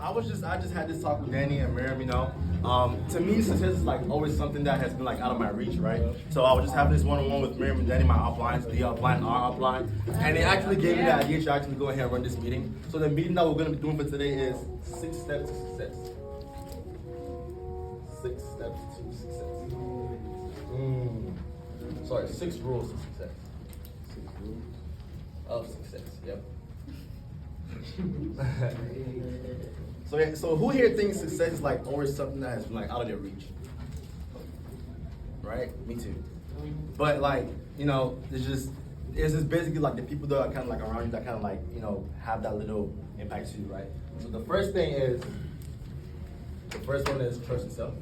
I just had this talk with Danny and Miriam, you know. To me, success is like always something that has been like out of my reach, right? So I was just having this one-on-one with Miriam and Danny, my uplines, the upline, our upline, and they actually gave me the idea to actually go ahead and run this meeting. So the meeting that we're going to be doing for today is 6 steps to success. 6 steps to success. Sorry, 6 rules to success. 6 rules of success. Yep. So who here thinks success is like always something that has been like out of their reach? Right? Me too. But like, you know, it's just basically like the people that are kind of like around you that kind of like, you know, have that little impact to you, right? So the first one is trust yourself.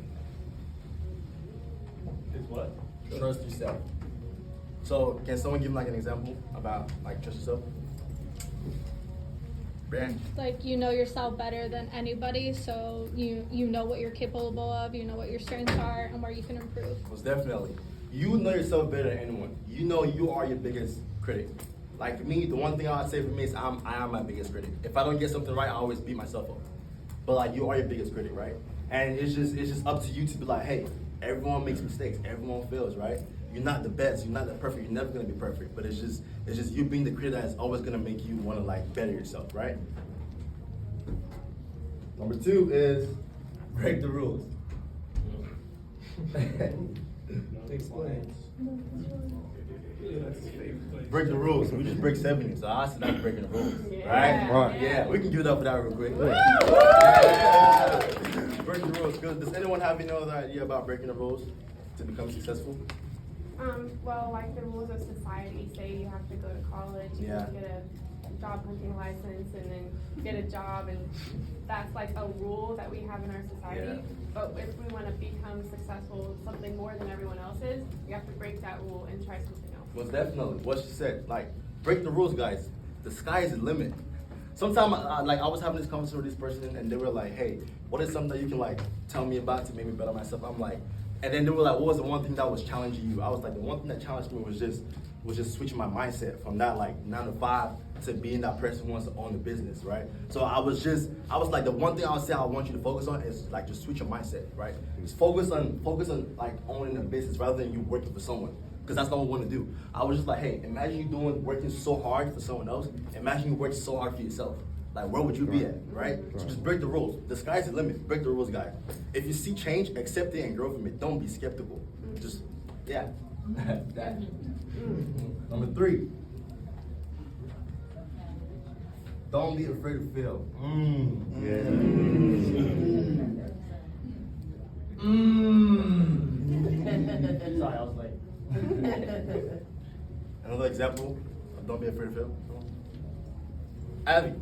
It's what? Trust yourself. So can someone give like an example about like trust yourself? Brand. Like, you know yourself better than anybody, so you know what you're capable of, you know what your strengths are, and where you can improve. Most definitely. You know yourself better than anyone. You know you are your biggest critic. Like me, the one thing I'd say for me is I am my biggest critic. If I don't get something right, I always beat myself up. But like, you are your biggest critic, right? And it's just up to you to be like, hey, everyone makes mistakes, everyone fails, right? You're not the best, you're not the perfect, you're never gonna be perfect, but it's just you being the critic that is always gonna make you wanna like better yourself, right? Number 2 is break the rules. Explain. Break the rules. We just break 70, so I said that's breaking the rules, Yeah. right? Yeah, we can give it up for that real quick. Yeah. Break the rules. Good. Does anyone have any other idea about breaking the rules to become successful? Well, like the rules of society say you have to go to college, you have to get a job hunting license, and then get a job, and that's like a rule that we have in our society. Yeah. But if we want to become successful, something more than everyone else is, we have to break that rule and try something else. Well, definitely. What she said, like, break the rules, guys. The sky is the limit. Sometimes, I was having this conversation with this person, and they were like, hey, what is something that you can, like, tell me about to make me better myself? I'm like, and then they were like, what was the one thing that was challenging you? I was like, the one thing that challenged me was just switching my mindset from that, like, 9 to 5 to being that person who wants to own the business, right? So I was like, the one thing I would say I want you to focus on is, like, just switch your mindset, right? Just focus on, like, owning a business rather than you working for someone. Because that's not what we want to do. I was just like, hey, imagine you working so hard for someone else. Imagine you work so hard for yourself. Like, where would you be at, right? So just break the rules. The sky's the limit. Break the rules, guys. If you see change, accept it and grow from it. Don't be skeptical. Just, yeah. That. Number 3. Don't be afraid to fail. Sorry, I was late. Another example of don't be afraid to fail. Abby.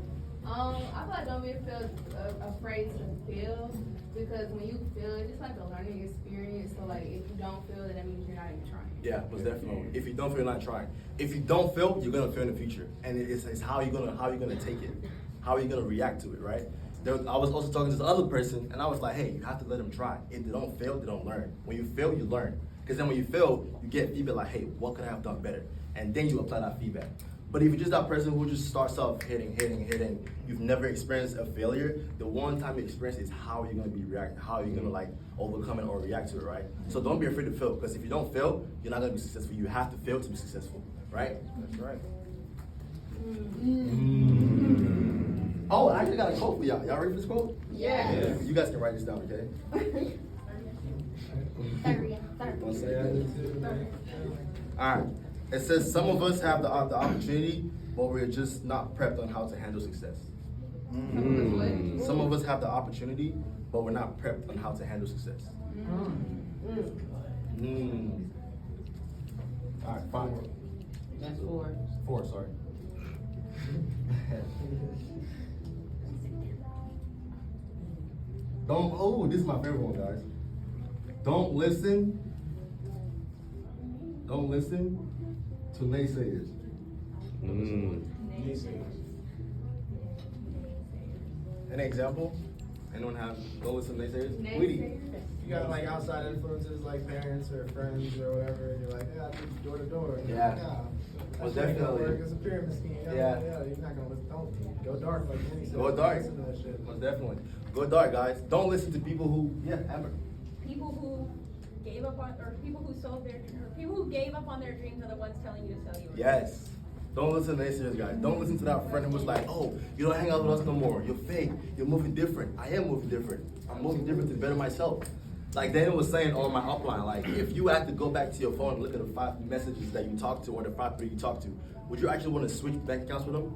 I feel like don't be afraid to fail, because when you fail, it's just like a learning experience. So like, if you don't fail, then that means you're not even trying. Yeah, most definitely. If you don't fail, you're not trying. If you don't fail, you're gonna fail in the future, and it's how you're gonna take it, how you're gonna react to it, right? I was also talking to this other person, and I was like, hey, you have to let them try. If they don't fail, they don't learn. When you fail, you learn. Because then when you fail, you get feedback like, hey, what could I have done better? And then you apply that feedback. But if you're just that person who just starts off hitting, you've never experienced a failure, the one time you experience is how you're gonna be reacting, how you're gonna like overcome it or react to it, right? So don't be afraid to fail, because if you don't fail, you're not gonna be successful. You have to fail to be successful, right? That's right. Oh, I actually got a quote for y'all. Y'all ready for this quote? Yes. You guys can write this down, okay? Wanna say that? All right. It says some of us have the opportunity, but we're just not prepped on how to handle success. Some of us have the opportunity, but we're not prepped on how to handle success. All right, 5. That's 4. 4, sorry. This is my favorite one, guys. Don't listen to naysayers. An example? Anyone have don't listen to naysayers? Naysayers. Sweetie. You got like outside influences like parents or friends or whatever, and you're like, yeah, I do door to door. You're Yeah. like, Well, that's not gonna definitely. work. It's a pyramid scheme. Yeah. Yeah, you're not gonna listen. Don't go dark like Kenny said. Go dark. Listen to that shit. Most definitely. Go dark, guys. Don't listen to people who Amber. People who gave up on, or people who sold their, or people who gave up on their dreams are the ones telling you to sell yours. Yes. Don't listen to naysayers, guys. Don't listen to that friend who was like, oh, you don't hang out with us no more. You're fake. You're moving different. I am moving different. I'm moving different to better myself. Like Daniel was saying on my upline, like if you had to go back to your phone and look at the 5 messages that you talked to or the 5 people you talked to, would you actually want to switch bank accounts with them?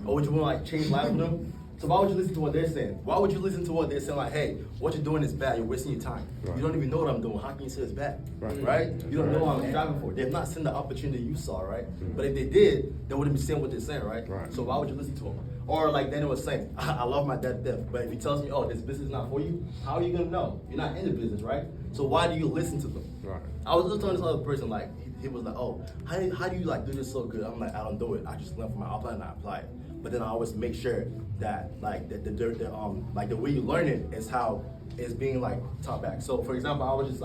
Or would you want to like change lives with them? So why would you listen to what they're saying? Why would you listen to what they're saying? Like, hey, what you're doing is bad. You're wasting your time. Right. You don't even know what I'm doing. How can you say it's bad? Right. You don't know what I'm striving for. They've not seen the opportunity you saw, right? But if they did, they wouldn't be saying what they're saying, right? Right. So why would you listen to them? Or like Daniel was saying, I love my dad to death, but if he tells me, oh, this business is not for you, how are you gonna know? You're not in the business, right? So why do you listen to them? Right. I was just telling this other person, like, he was like, oh, how do you like do this so good? I'm like, I don't do it. I just learn from my upline and I apply it. But then I always make sure that like the way you learn it is how it's being like taught back. So for example, I was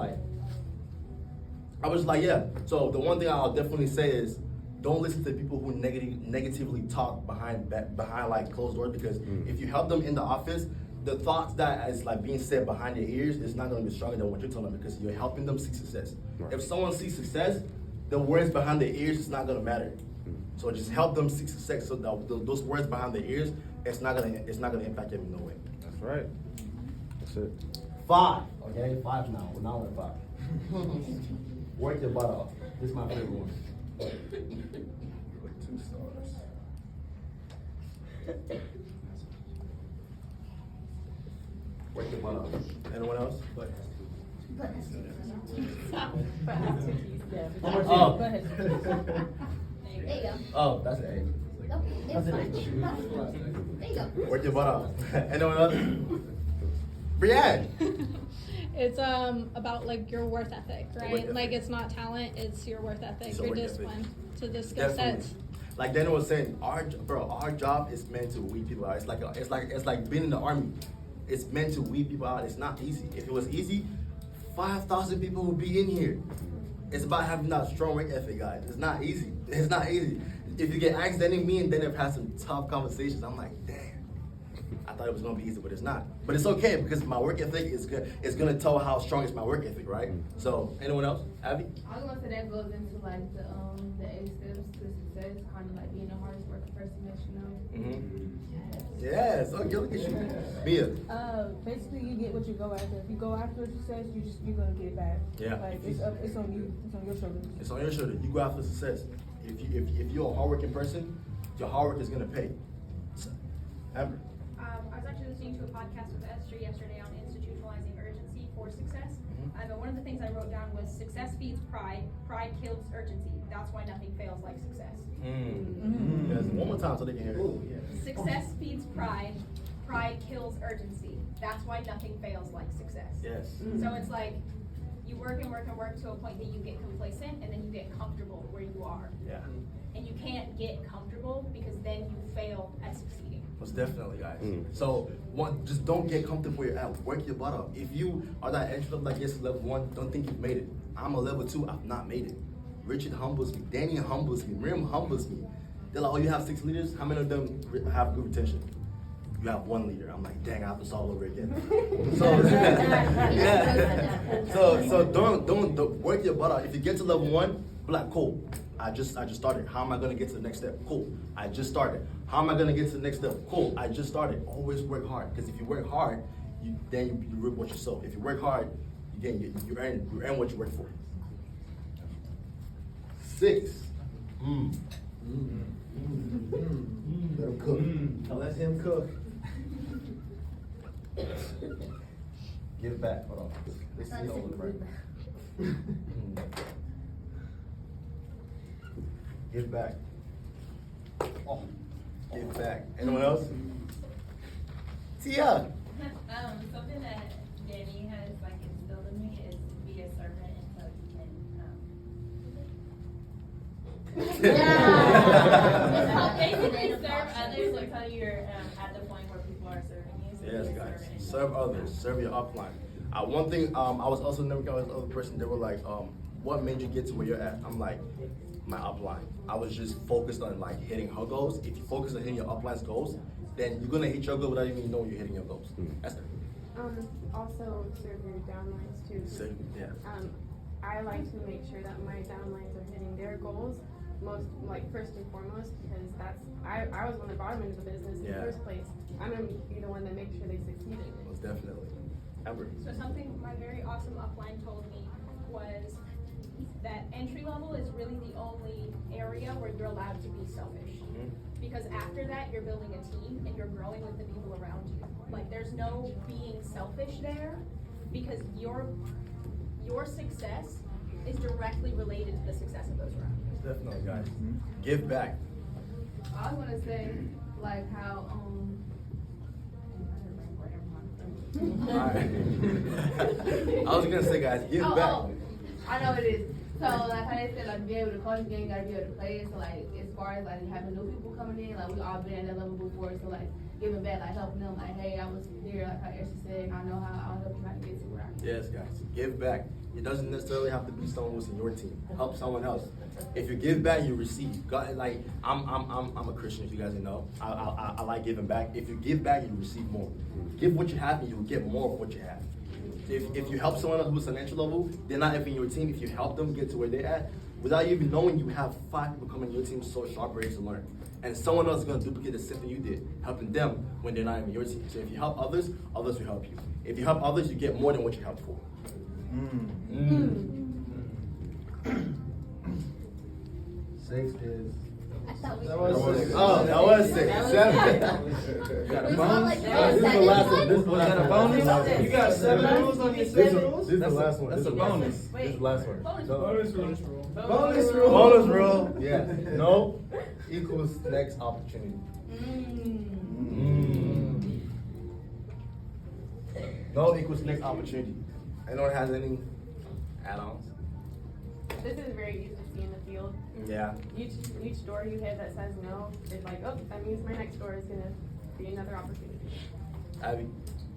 like, yeah. So the one thing I'll definitely say is don't listen to people who negatively talk behind like closed doors, because if you help them in the office, the thoughts that is like being said behind their ears is not going to be stronger than what you're telling them, because you're helping them see success. Right. If someone sees success, the words behind their ears is not going to matter. So just help them see success, so that those words behind their ears, it's not gonna impact them in no way. That's right. That's it. 5, okay, 5 now. We're now at 5. Work your butt off. This is my favorite one. 2 stars. Work your butt off. Anyone else? Oh. There you go. Oh, that's an A. Nope, it's fine. There you go. Work your butt off. Anyone else? Brianne. It's about like your work ethic, Work right? ethic. Like it's not talent, it's your work ethic, It's a your work ethic. discipline to the skill Definitely. sets. Like Daniel was saying, our job is meant to weed people out. It's like being in the army. It's meant to weed people out. It's not easy. If it was easy, 5,000 people would be in here. It's about having that strong work ethic, guys. It's not easy. It's not easy. If you get asked, then me and Daniel have had some tough conversations. I'm like, damn. I thought it was gonna be easy, but it's not. But it's okay, because my work ethic is good. It's gonna tell how strong is my work ethic, right? So, anyone else? Abby? I was gonna say that goes into like the 8 steps to success, kind of like being the hardest working person that you know. Yes. Okay, look at you. Mia. Basically, you get what you go after. If you go after success, you're gonna get it back. Yeah. Like it's on you. It's on your shoulders. It's on your shoulder. You go after success. If you're a hardworking person, your hard work is gonna pay. So, Amber. I was actually listening to a podcast with Esther yesterday on institutionalizing urgency for success. And one of the things I wrote down was success feeds pride, pride kills urgency. That's why nothing fails like success. Yes, one more time so they can hear it. Success feeds pride, pride kills urgency. That's why nothing fails like success. Yes. So it's like you work and work and work to a point that you get complacent and then you get comfortable where you are. Yeah. And you can't get comfortable because then you fail at succeeding. Most definitely, guys. So, just don't get comfortable where you're at. Work your butt up. If you are that entry level, like yes, level 1, don't think you've made it. I'm a level 2. I've not made it. Richard humbles me. Danny humbles me. Miriam humbles me. They're like, oh, you have 6 leaders. How many of them have good retention? You have 1 leader. I'm like, dang, I have to start all over again. So, yeah. So don't work your butt out. If you get to level 1, be like, cool. I just started. How am I gonna get to the next step? Cool. I just started. How am I gonna get to the next step? Cool. I just started. Always work hard, because if you work hard, you reap what you sow. If you work hard, you earn what you work for. 6. Let him cook. Let him cook. Give it back. Hold on. Let's see over the right. Give it back. Oh, give it back. Anyone else? Tia. Something that Danny has like instilled in me is be a servant until you can basically serve others until you're at the point where people are serving you. So Yes, guys. Serve others. Serve your upline. One thing, I was also never got with another person. They were like, "What made you get to where you're at?" I'm like, "My upline." I was just focused on like hitting her goals. If you focus on hitting your upline's goals, then you're gonna hit your goal without even knowing you're hitting your goals. That's it. Also serve your downlines too. So, yeah. I like to make sure that my downlines are hitting their goals first and foremost, because I was on the bottom end of the business in the first place. I'm gonna be the one that makes sure they succeeded. Most definitely. Amber. So something my very awesome upline told me was that entry level is really the only area where you're allowed to be selfish. Because after that, you're building a team and you're growing with the people around you. Like, there's no being selfish there, because your success is directly related to the success of those around you. Definitely, guys. Give back. I was gonna say, like, how, Alright. I was gonna say, guys, give back. I know it is. So, like how they said, like, be able to coach the game, you gotta be able to play it. So, like, as far as, like, having new people coming in, like, we all been at that level before. So, like, giving back, like, helping them, like, hey, I was there, like how Ashley said, I know how I'll help you how to get to where I am. Yes, guys. Give back. It doesn't necessarily have to be someone who's in your team. Help someone else. If you give back, you receive. God, like, I'm a Christian, if you guys didn't know. I like giving back. If you give back, you receive more. Give what you have, and you'll get more of what you have. If you help someone else who's an entry level, they're not even your team. If you help them get to where they're at, without you even knowing, you have 5 people coming in your team so sharp, ready to learn. And someone else is going to duplicate the same thing you did, helping them when they're not even your team. So if you help others, others will help you. If you help others, you get more than what you helped for. Six is. That was 6. 7. Got a bonus? This is the last one. This is the last Got a one. bonus? You got 7 rules on your 6 rules? This is the last one. That's a bonus. This is the last one. Bonus rule. Bonus rule. Yeah. No equals next opportunity. No equals next opportunity. Anyone has any add-ons? This is very easy to see in the field. Yeah. Each door you hit that says no, it's like, oh, that means my next door is gonna be another opportunity. Abby?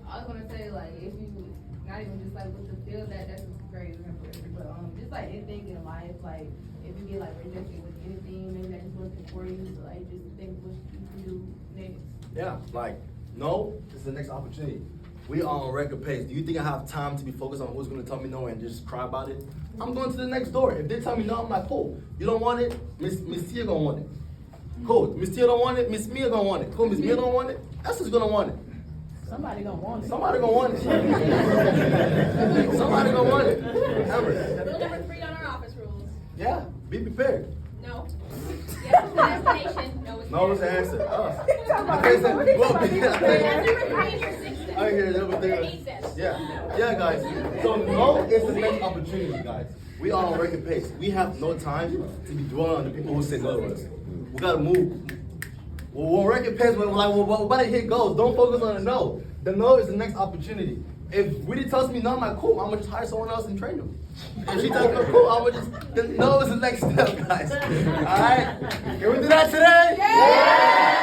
I was gonna say, like, if you, not even just like with the field, that's very important, but just like anything in life, like, if you get like rejected with anything, maybe that just wasn't for you, so like, just think what you can do next. Yeah, like, no, this is the next opportunity. We are on record pace. Do you think I have time to be focused on who's gonna tell me no and just cry about it? I'm going to the next door. If they tell me no, I'm like, cool. You don't want it? Miss Tia gonna want it. Cool. Miss Tia don't want it. Miss Mia gonna want it. Cool. Miss Mia don't want it. Esther's gonna want it. Somebody gonna want it. Somebody gonna want it. Somebody gonna want it. Amber. Rule number 3 on our office rules. Yeah. Be prepared. No. Yes is the explanation. No is the No was the answer. Okay, so I hear that. Yeah, guys. So no is the next opportunity, guys. We are on record pace. We have no time to be dwelling on the people who say no to us. We gotta move. We're on record pace. We're about to hit goals. Don't focus on the no. The no is the next opportunity. If Woody tells me no, I'm like, cool. I'm gonna just hire someone else and train them. If she tells me cool, I'm gonna just. The no is the next step, guys. All right. Can we do that today? Yeah!